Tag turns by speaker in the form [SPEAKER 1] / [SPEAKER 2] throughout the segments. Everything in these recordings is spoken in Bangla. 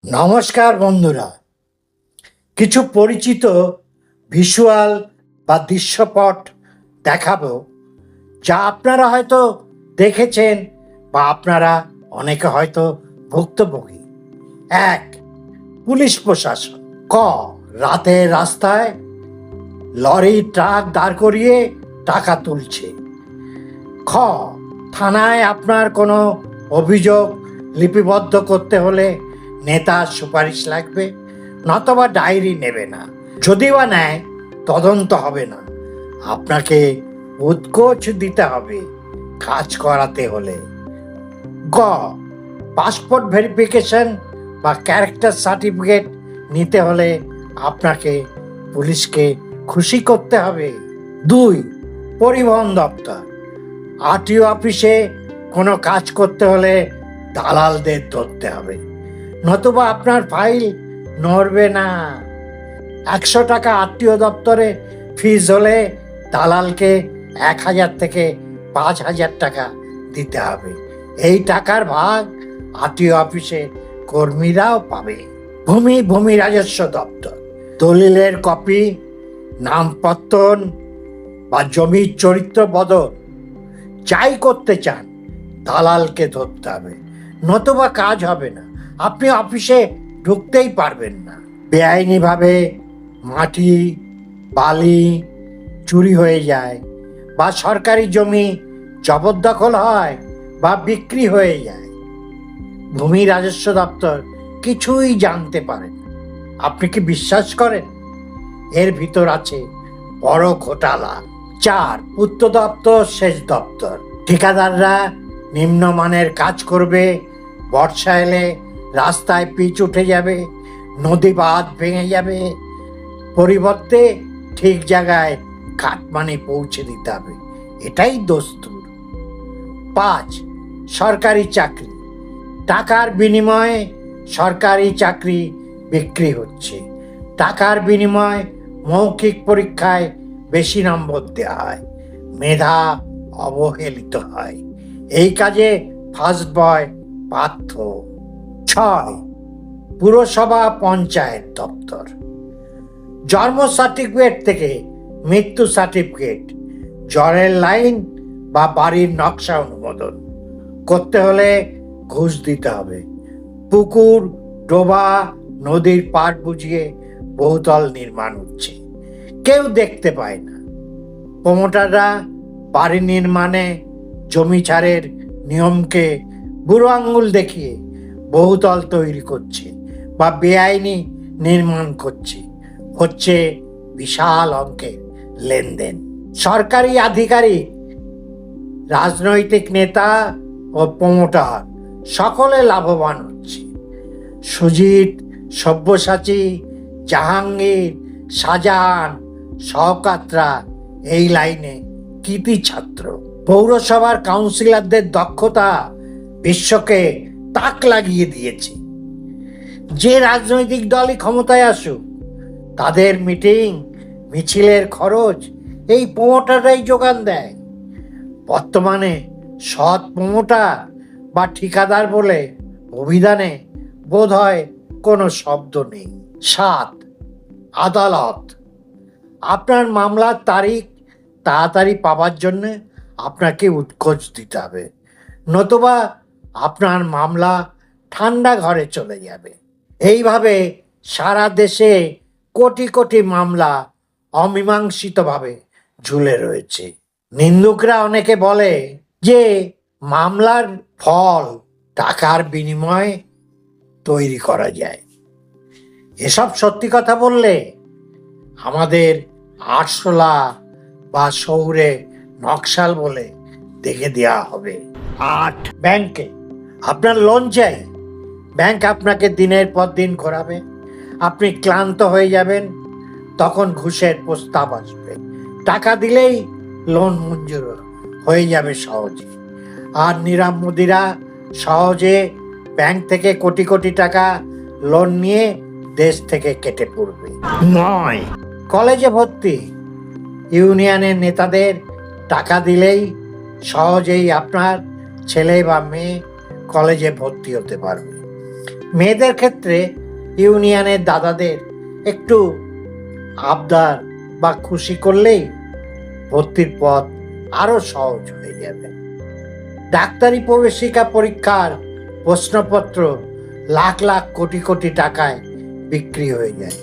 [SPEAKER 1] নমস্কার বন্ধুরা, কিছু পরিচিত ভিজুয়াল বা দৃশ্যপট দেখাবো, যা আপনারা হয়তো দেখেছেন বা আপনারা অনেকে হয়তো ভুক্তভোগী। এক, পুলিশ প্রশাসন। ক, রাতের রাস্তায় লরি ট্রাক দাঁড় করিয়ে টাকা তুলছে। খ, থানায় আপনার কোনো অভিযোগ লিপিবদ্ধ করতে হলে নেতার সুপারিশ লাগবে, নতবা ডায়েরি নেবে না। যদি বা নেয়, তদন্ত হবে না, আপনাকে উৎকোচ দিতে হবে কাজ করাতে হলে। গ, পাসপোর্ট ভেরিফিকেশন বা ক্যারেক্টার সার্টিফিকেট নিতে হলে আপনাকে পুলিশকে খুশি করতে হবে। 2, পরিবহন দপ্তর। আরটিও অফিসে কোনো কাজ করতে হলে দালালদের ধরতে হবে, নতুবা আপনার ফাইল নড়বে না। 100 টাকা আরটিও দপ্তরে ফিস হলে দালালকে 1000 থেকে 5000 টাকা দিতে হবে। এই টাকার ভাগ আরটিও অফিসে কর্মীরাও পাবে। ভূমি রাজস্ব দপ্তর। দলিলের কপি, নামপত্তন বা জমির চরিত্র বদল যাই করতে চান, দালালকে ধরতে হবে, নতুবা কাজ হবে না, আপনি অফিসে ঢুকতেই পারবেন না। বেআইনিভাবে মাটি, বালি চুরি হয়ে যায়, বা সরকারি জমি জবরদখল হয় বা বিক্রি হয়ে যায়, ভূমি রাজস্ব দপ্তর কিছুই জানতে পারেন। আপনি কি বিশ্বাস করেন এর ভিতর আছে বড় ঘোটালা? 4, পূর্ত দপ্তর, সেচ দপ্তর। ঠিকাদাররা নিম্নমানের কাজ করবে, বর্ষা এলে রাস্তায় পিচ উঠে যাবে, নদী বাঁধ ভেঙে যাবে, পরিবর্তে ঠিক জায়গায় কাটমানি পৌঁছে দিতে হবে, এটাই দস্তুর। 5, সরকারি চাকরি। টাকার বিনিময়ে সরকারি চাকরি বিক্রি হচ্ছে। টাকার বিনিময়ে মৌখিক পরীক্ষায় বেশি নম্বর দেওয়া হয়, মেধা অবহেলিত হয়। এই কাজে ফার্স্ট বয় পার্থ। 6, পুরসভা পঞ্চায়েত দপ্তর। জন্ম সার্টিফিকেট থেকে মৃত্যু সার্টিফিকেট, জলের লাইন বা বাড়ির নকশা অনুমোদন করতে হলে ঘুষ দিতে হবে। পুকুর, ডোবা, নদীর পাড় বুঝিয়ে বহুতল নির্মাণ হচ্ছে, কেউ দেখতে পায় না। প্রমোটাররা বাড়ি নির্মাণে জমি ছাড়ের নিয়মকে বুড়ো আঙ্গুল দেখিয়ে বহুতল তৈরি করছে বা বেআইনি নির্মাণ করছে, হচ্ছে বিশাল অঙ্কের লেনদেন। সরকারি আধিকারিক, রাজনৈতিক নেতা ও প্রমোটার সকলে লাভবান হচ্ছে। সুজিত, সব্যসাচী, জাহাঙ্গীর, শাহজাহান, শওকতরা এই লাইনে কৃতি ছাত্র। পৌরসভার কাউন্সিলরদের দক্ষতা বিশ্বকে তাক লাগিয়ে দিয়েছে। যে রাজনৈতিক দলই ক্ষমতায় আসুক, তাদের মিটিং মিছিলের খরচ এই প্রমোটাররাই যোগান দেয়। বর্তমানে সৎ প্রমোটার বা ঠিকাদার বলে অভিধানে বোধ হয় কোনো শব্দ নেই। 7, আদালত। আপনার মামলার তারিখ তাড়াতাড়ি পাওয়ার জন্য আপনাকে উৎকোচ দিতে হবে, নতুবা আপনার মামলা ঠান্ডা ঘরে চলে যাবে। এইভাবে সারা দেশে কোটি কোটি মামলা অমীমাংসিতভাবে ঝুলে রয়েছে। নিন্দুকরা অনেকে বলে যে মামলার ফল টাকার বিনিময়ে তৈরি করা যায়। এসব সত্যি কথা বললে আমাদের আরশোলা বা শহুরে নকশাল বলে দেখে দেওয়া হবে। 8, ব্যাংকে। আপনার লোন চাই, ব্যাংক আপনাকে দিনের পর দিন ঘোরাবে, আপনি ক্লান্ত হয়ে যাবেন, তখন ঘুষের প্রস্তাব আসবে। টাকা দিলেই লোন মঞ্জুর হয়ে যাবে সহজে, আর নীরব মোদিরা সহজে ব্যাংক থেকে কোটি কোটি টাকা লোন নিয়ে দেশ থেকে কেটে পড়বে। 9, কলেজে ভর্তি। ইউনিয়নের নেতাদের টাকা দিলেই সহজেই আপনার ছেলে বা মেয়ে কলেজে ভর্তি হতে পারবে। মেয়েদের ক্ষেত্রে ইউনিয়নের দাদাদের একটু আবদার বা খুশি করলেই ভর্তির পথ আরো সহজ হয়ে যাবে। ডাক্তারি প্রবেশিকা পরীক্ষার প্রশ্নপত্র লাখ লাখ কোটি কোটি টাকায় বিক্রি হয়ে যায়।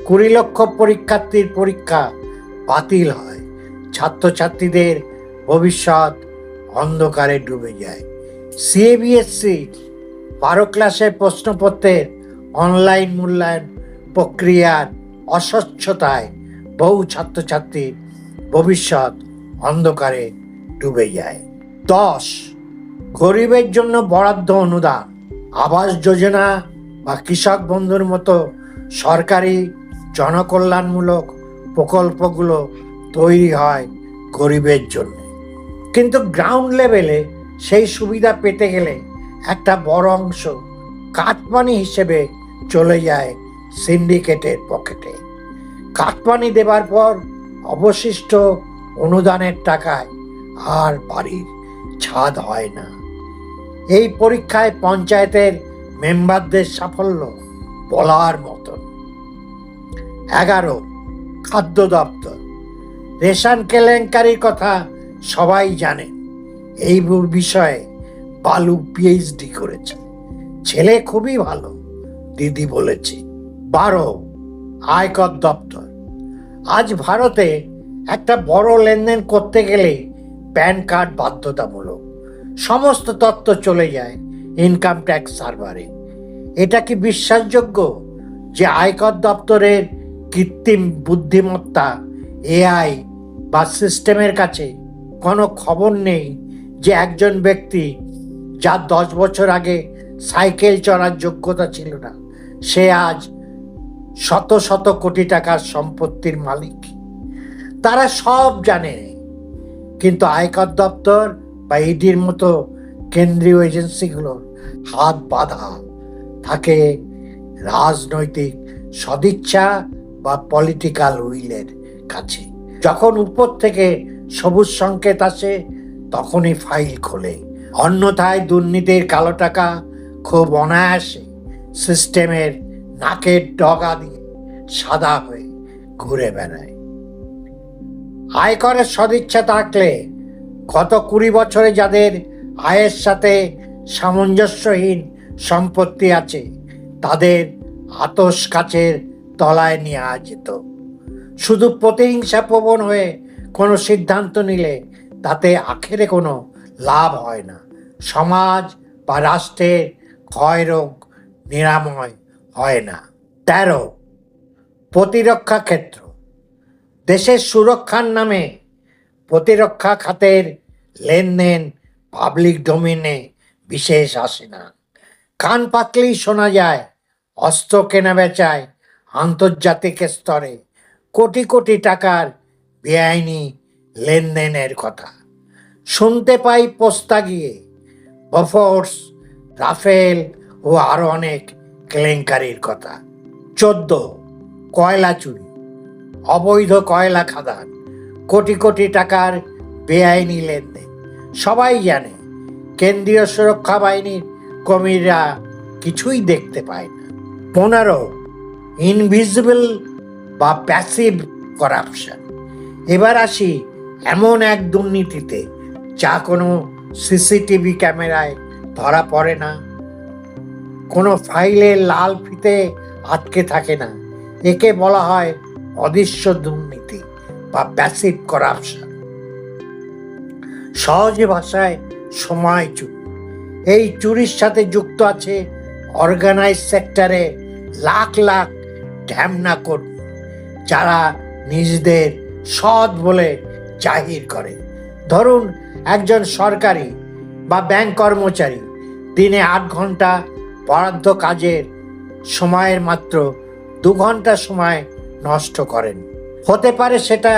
[SPEAKER 1] 20 লক্ষ পরীক্ষার্থীর পরীক্ষা বাতিল হয়, ছাত্রছাত্রীদের ভবিষ্যৎ অন্ধকারে ডুবে যায়। সিএবিএসসি 12 ক্লাসের প্রশ্নপত্রের অনলাইন মূল্যায়ন প্রক্রিয়ার অস্বচ্ছতায় বহু ছাত্রছাত্রীর ভবিষ্যৎ অন্ধকারে ডুবে যায়। 10, গরিবের জন্য বরাদ্দ অনুদান। আবাস যোজনা বা কৃষক বন্ধুর মতো সরকারি জনকল্যাণমূলক প্রকল্পগুলো তৈরি হয় গরিবের জন্য, কিন্তু গ্রাউন্ড লেভেলে সেই সুবিধা পেতে গেলে একটা বড় অংশ কাটমানি হিসেবে চলে যায় সিন্ডিকেটের পকেটে। কাটমানি দেবার পর অবশিষ্ট অনুদানের টাকায় আর বাড়ির ছাদ হয় না। এই পরীক্ষায় পঞ্চায়েতের মেম্বারদের সাফল্য বলার মতন। 11, খাদ্য দপ্তর। রেশন কেলেঙ্কারির কথা সবাই জানে। এই বিষয়ে বালু পিএইচডি করেছে, ছেলে খুবই ভালো, দিদি বলেছে। 12, আয়কর দপ্তর। আজ ভারতে একটা বড় লেনদেন করতে গেলে প্যান কার্ড বাধ্যতামূলক। সমস্ত তথ্য চলে যায় ইনকাম ট্যাক্স সার্ভারে। এটা কি বিশ্বাসযোগ্য যে আয়কর দপ্তরের কৃত্রিম বুদ্ধিমত্তা এআই বা সিস্টেমের কাছে কোনো খবর নেই যে একজন ব্যক্তি যার 10 বছর আগে সাইকেল চড়ার যোগ্যতা ছিল না, সে আজ শত শত কোটি টাকার সম্পত্তির মালিক? তারা সব জানে, কিন্তু আয়কর দপ্তর বা ইডির মতো কেন্দ্রীয় এজেন্সিগুলোর হাত বাঁধা থাকে রাজনৈতিক সদিচ্ছা বা পলিটিক্যাল উইলের কাছে। যখন উপর থেকে সবুজ সংকেত আসে তখনই ফাইল খোলে, অন্যথায় দুর্নীতির কালো টাকা খুব অনায়াসে সিস্টেমের নাকের ডগা দিয়ে সাদা হয়ে ঘুরে বেড়ায়। আয়করের সদিচ্ছা থাকলে গত 20 বছরে যাদের আয়ের সাথে সামঞ্জস্যহীন সম্পত্তি আছে তাদের আতস কাচের তলায় নেওয়া যেত। শুধু প্রতিহিংসা প্রবণ হয়ে কোনো সিদ্ধান্ত নিলে তাতে আখেরে কোনো লাভ হয় না। সমাজ বা রাষ্ট্রের ক্ষয়রোগ নিরাময় হয় না। 13, প্রতিরক্ষা ক্ষেত্র। দেশের সুরক্ষার নামে প্রতিরক্ষা খাতের লেনদেন পাবলিক ডোমেনে বিশেষ আসে না। কান পাতলেই শোনা যায় অস্ত্র কেনা বেচায় আন্তর্জাতিক স্তরে কোটি কোটি টাকার বেআইনি লেনদেনের কথা। শুনতে পাই পোস্তা গিয়ে বফোর্স, রাফেল ও আরো অনেক কেলেঙ্কারির কথা। 14, কয়লা চুরি। অবৈধ কয়লা খাদান, কোটি কোটি টাকার বেআইনি লেনদেন সবাই জানে, কেন্দ্রীয় সুরক্ষা বাহিনীর কর্মীরা কিছুই দেখতে পায় না। 15, ইনভিজিবল বা প্যাসিভ করাপশন। এবার আসি এমন এক দুর্নীতিতে যা কোনো সিসিটিভি ক্যামেরায় ধরা পড়ে না, কোনো ফাইলের লাল ফিতে আটকে থাকে না। একে বলা হয় অদৃশ্য দুর্নীতি বা প্যাসিভ করাপশন। সহজ ভাষায় সময় চুরি। এই চুরির সাথে যুক্ত আছে অর্গানাইজ সেক্টরে লাখ লাখ ঢ্যামনা কর্মী, যারা নিজেদের সৎ বলে জাহির করে। ধরুন একজন সরকারি বা ব্যাংক কর্মচারী দিনে 8 ঘন্টা বরাদ্দ কাজের সময়ের মাত্র 2 ঘন্টা সময় নষ্ট করেন। হতে পারে সেটা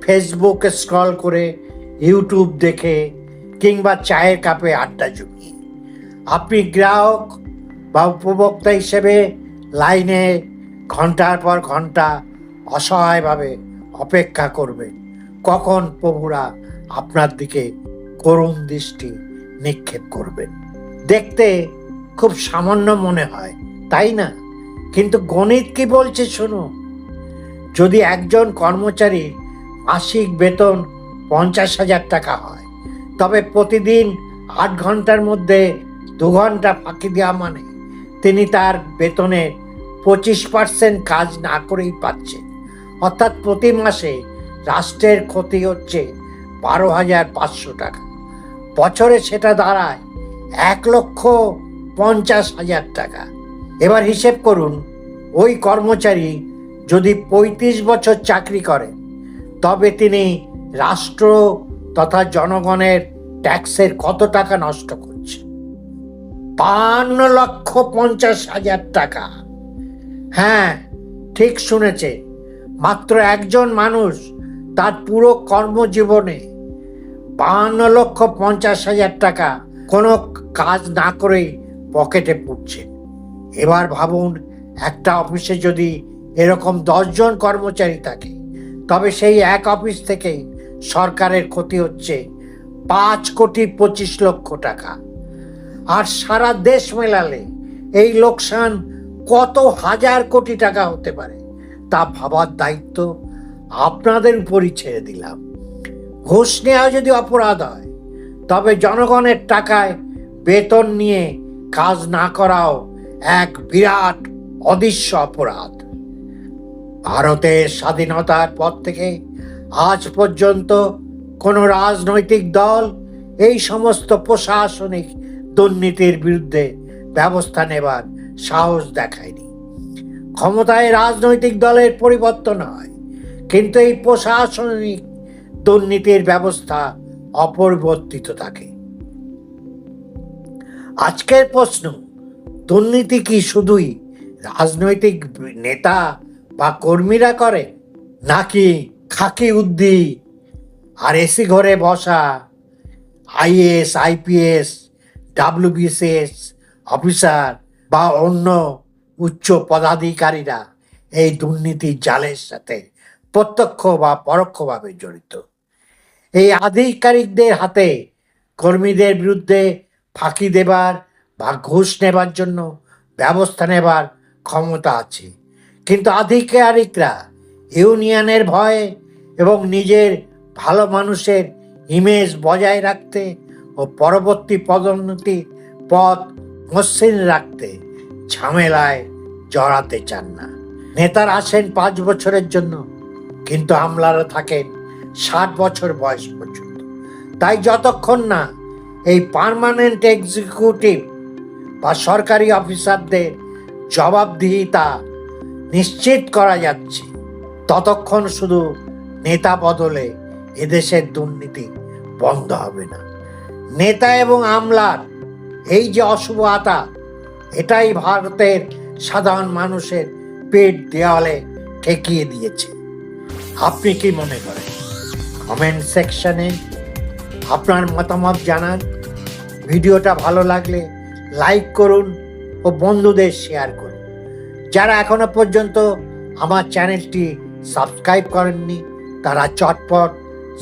[SPEAKER 1] ফেসবুক স্ক্রল করে, ইউটিউব দেখে, কিংবা চায়ের কাপে আড্ডা জমিয়ে। আপনি গ্রাহক বা উপভোক্তা হিসেবে লাইনে ঘন্টার পর ঘন্টা অসহায়ভাবে অপেক্ষা করবেন কখন প্রভুরা আপনার দিকে করুণ দৃষ্টি নিক্ষেপ করবেন। দেখতে খুব সামান্য মনে হয়, তাই না? কিন্তু গণিত কি বলছে শোনো। যদি একজন কর্মচারীর মাসিক বেতন 50,000 টাকা হয়, তবে প্রতিদিন 8 ঘন্টার মধ্যে 2 ঘন্টা ফাঁকি দেওয়া মানে তিনি তার বেতনের 25% কাজ না করেই পাচ্ছে। অর্থাৎ প্রতি মাসে রাষ্ট্রের ক্ষতি হচ্ছে 12,500 টাকা। বছরে সেটা দাঁড়ায় 1,50,000 টাকা। এবার হিসেব করুন, ওই কর্মচারী যদি 35 বছর চাকরি করেন, তবে তিনি রাষ্ট্র তথা জনগণের ট্যাক্সের কত টাকা নষ্ট করছে? 52,50,000 টাকা। হ্যাঁ, ঠিক শুনেছে, মাত্র একজন মানুষ তার পুরো কর্মজীবনে 52,50,000 টাকা কোনো কাজ না করেই পকেটে পুড়ছে। এবার ভাবুন, একটা অফিসে যদি এরকম 10 জন কর্মচারী থাকে, তবে সেই এক অফিস থেকেই সরকারের ক্ষতি হচ্ছে 5,25,00,000 টাকা। আর সারা দেশ মেলালে এই লোকসান কত হাজার কোটি টাকা হতে পারে তা ভাবার দায়িত্ব আপনাদের উপরই ছেড়ে দিলাম। ঘুষ নেওয়া যদি অপরাধ হয়, তবে জনগণের টাকায় বেতন নিয়ে কাজ না করাও এক বিরাট অদৃশ্য অপরাধ। ভারতের স্বাধীনতার পর থেকে আজ পর্যন্ত কোনো রাজনৈতিক দল এই সমস্ত প্রশাসনিক দুর্নীতির বিরুদ্ধে ব্যবস্থা নেবার সাহস দেখায়নি। ক্ষমতায় রাজনৈতিক দলের পরিবর্তন হয়, কিন্তু এই প্রশাসনিক দুর্নীতির ব্যবস্থা অপরিবর্তিত থাকে। আজকের প্রশ্ন, দুর্নীতি কি শুধুই রাজনৈতিক নেতা বা কর্মীরা করে, নাকি খাকি উদ্দি আর এসি ঘরে বসা IAS, IPS, WBCS অফিসার বা অন্য উচ্চ পদাধিকারীরা এই দুর্নীতির জালের সাথে প্রত্যক্ষ বা পরোক্ষভাবে জড়িত? এই আধিকারিকদের হাতে কর্মীদের বিরুদ্ধে ফাঁকি দেবার বা ঘুষ নেবার জন্য ব্যবস্থা নেবার ক্ষমতা আছে, কিন্তু আধিকারিকরা ইউনিয়নের ভয়ে এবং নিজের ভালো মানুষের ইমেজ বজায় রাখতে ও পরবর্তী পদোন্নতি পথ মসৃণ রাখতে ঝামেলায় জড়াতে চান না। নেতারা আসেন 5 বছরের জন্য, কিন্তু আমলারা থাকেন 60 বছর বয়স পর্যন্ত। তাই যতক্ষণ না এই পার্মানেন্ট এক্সিকিউটিভ বা সরকারি অফিসারদের জবাবদিহিতা নিশ্চিত করা যাচ্ছে, ততক্ষণ শুধু নেতা বদলে এদেশের দুর্নীতি বন্ধ হবে না। নেতা এবং আমলার এই যে অশুভ আতা, এটাই ভারতের সাধারণ মানুষের পেট দেওয়ালে ঠেকিয়ে দিয়েছে। আপনি কি মনে করেন? কমেন্ট সেকশনে আপনার মতামত জানান। ভিডিওটা ভালো লাগলে লাইক করুন ও বন্ধুদের শেয়ার করুন। যারা এখনো পর্যন্ত আমার চ্যানেলটি সাবস্ক্রাইব করেননি, তারা চটপট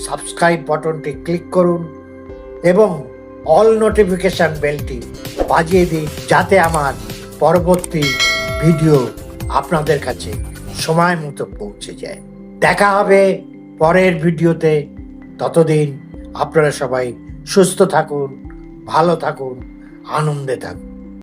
[SPEAKER 1] সাবস্ক্রাইব বাটনটি ক্লিক করুন এবং অল নোটিফিকেশন বেলটি বাজিয়ে দিন, যাতে আমার পরবর্তী ভিডিও আপনাদের কাছে সময় মতো পৌঁছে যায়। দেখা হবে পরের ভিডিওতে। ততদিন আপনারা সবাই সুস্থ থাকুন, ভালো থাকুন, আনন্দে থাকুন।